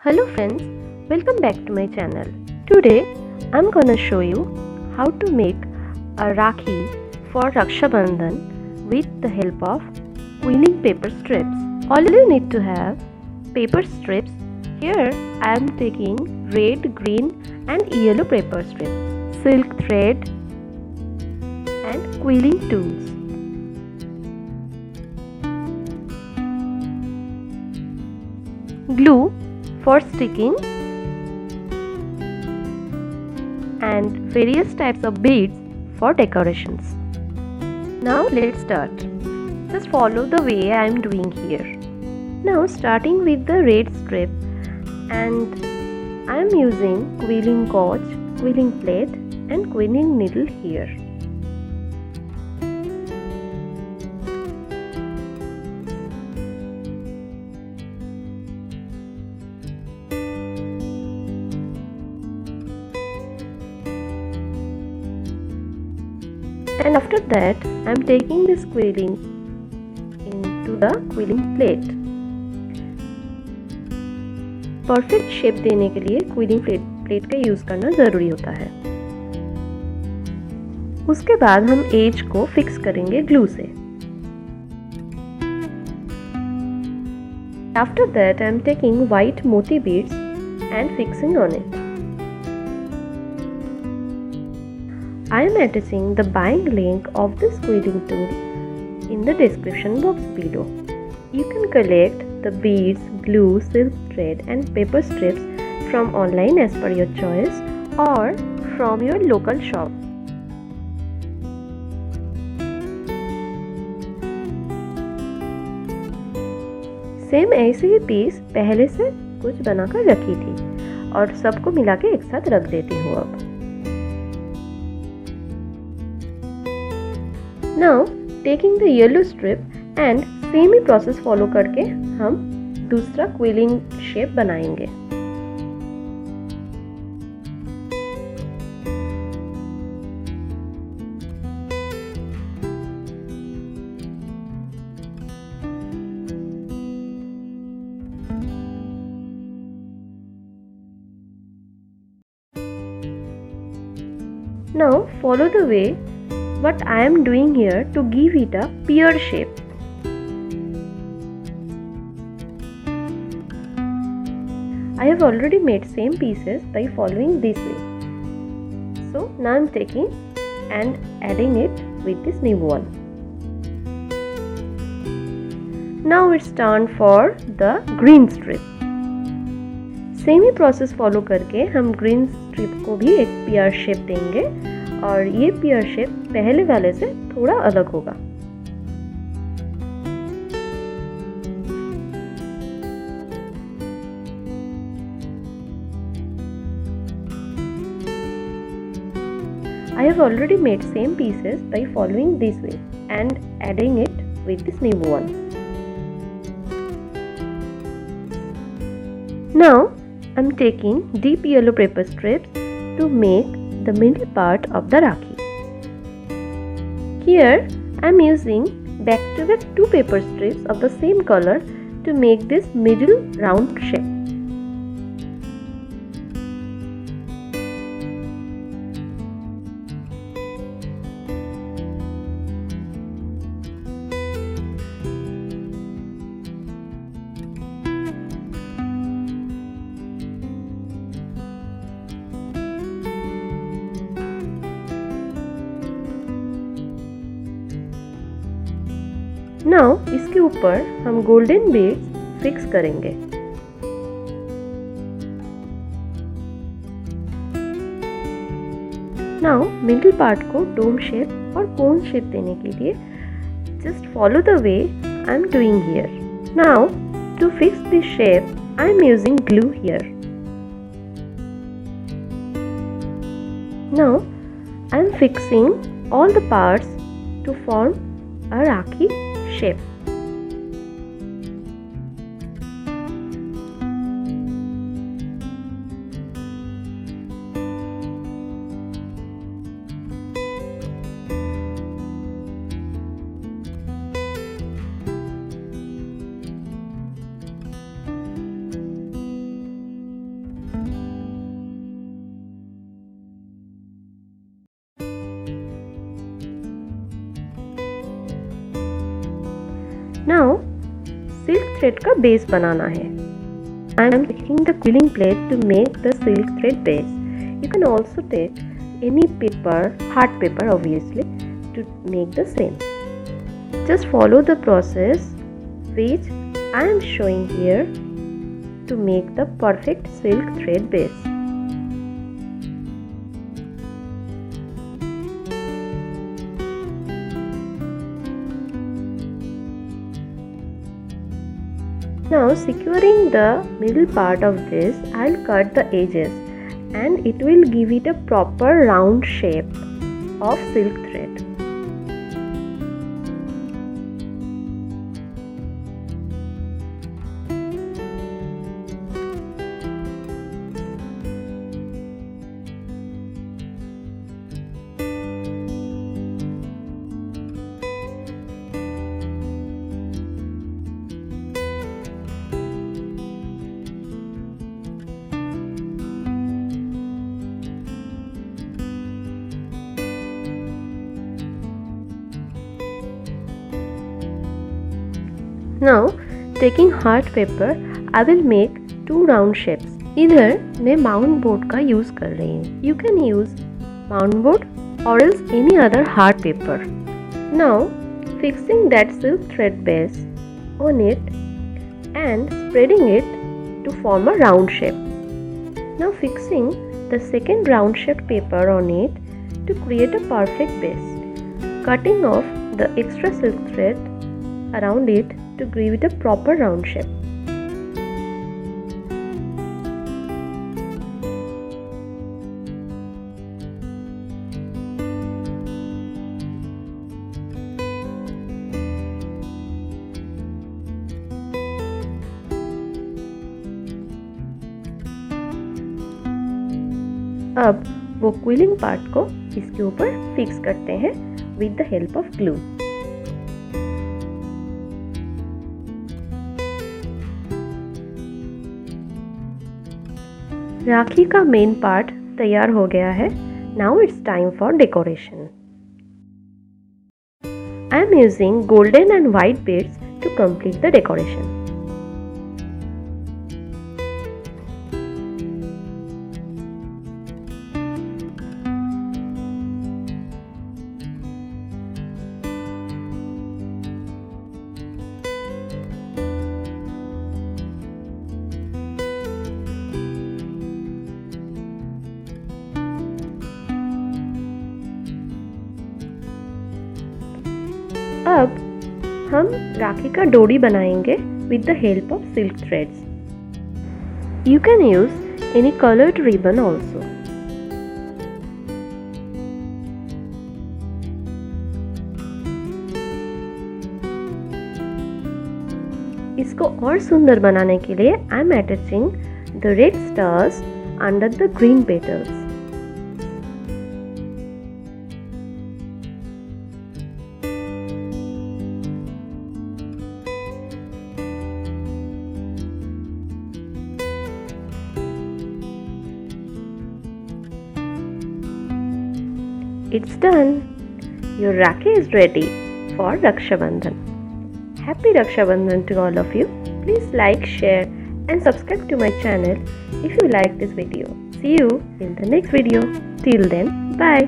Hello friends, welcome back to my channel. Today I'm gonna show you how to make a Rakhi for Raksha Bandhan with the help of quilling paper strips. All you need to have paper strips. Here I am taking red, green and yellow paper strips, silk thread and quilling tools. Glue for sticking and various types of beads for decorations. Now let's start. Just follow the way I am doing here. Now starting with the red strip, and I am using quilling gauze, quilling plate and quilling needle here. And after that I am taking this quilling into the quilling plate. Perfect shape देने के लिए quilling plate का use करना जरूरी होता है। उसके बाद हम एज को फिक्स करेंगे ग्लू से। After that I am taking white moti beads and fixing on it. I am attaching the buying link of this quilling tool in the description box below. You can collect the beads, glue, silk thread and paper strips from online as per your choice or from your local shop. Same ऐसे ही piece पहले से कुछ बनाकर रखी थी और सबको मिला के एक साथ रख देती हूँ अब। Now taking the yellow strip and same he process follow करके हम दूसरा क्विलिंग शेप बनाएंगे। Now follow the way what I am doing here to give it a pear shape. I have already made same pieces by following this way. So now I am taking and adding it with this new one. Now it's turn for the green strip. Same he process follow करके हम green strip को भी एक pear shape देंगे और ये pear shape पहले वाले से थोड़ा अलग होगा। I have already made same pieces by following this way and adding it with this new one. Now I am taking deep yellow paper strips to make the middle part of the Rakhi. Here I am using back-to-back two paper strips of the same color to make this middle round shape. Now इसके ऊपर हम golden beads fix करेंगे। Now middle part को dome shape और cone shape देने के लिए just follow the way I am doing here. Now to fix this shape I am using glue here. Now I am fixing all the parts to form a Rakhi shape. Thread का base बनाना है। I am taking the quilling plate to make the silk thread base. You can also take any paper, hard paper obviously, to make the same. Just follow the process which I am showing here to make the perfect silk thread base. Now securing the middle part of this, I'll cut the edges and it will give it a proper round shape of silk thread. Now taking hard paper, I will make two round shapes. इधर मैं mount board का use कर रही हूँ. You can use mount board or else any other hard paper. Now fixing that silk thread base on it and spreading it to form a round shape. Now fixing the second round shaped paper on it to create a perfect base. Cutting off the extra silk thread around it to give it a proper round shape. अब वो quilling part को इसके ऊपर fix करते हैं with the help of glue. Rakhi का main part तैयार हो गया है. Now it's time for decoration. I am using golden and white beads to complete the decoration. अब हम राखी का डोरी बनाएंगे with the help of silk threads. You can use any coloured ribbon also. इसको और सुंदर बनाने के लिए I am attaching the red stars under the green petals. It's done. Your Rakhi is ready for Raksha Bandhan. Happy Raksha Bandhan to all of you. Please like, share and subscribe to my channel if you like this video. See you in the next video. Till then, bye.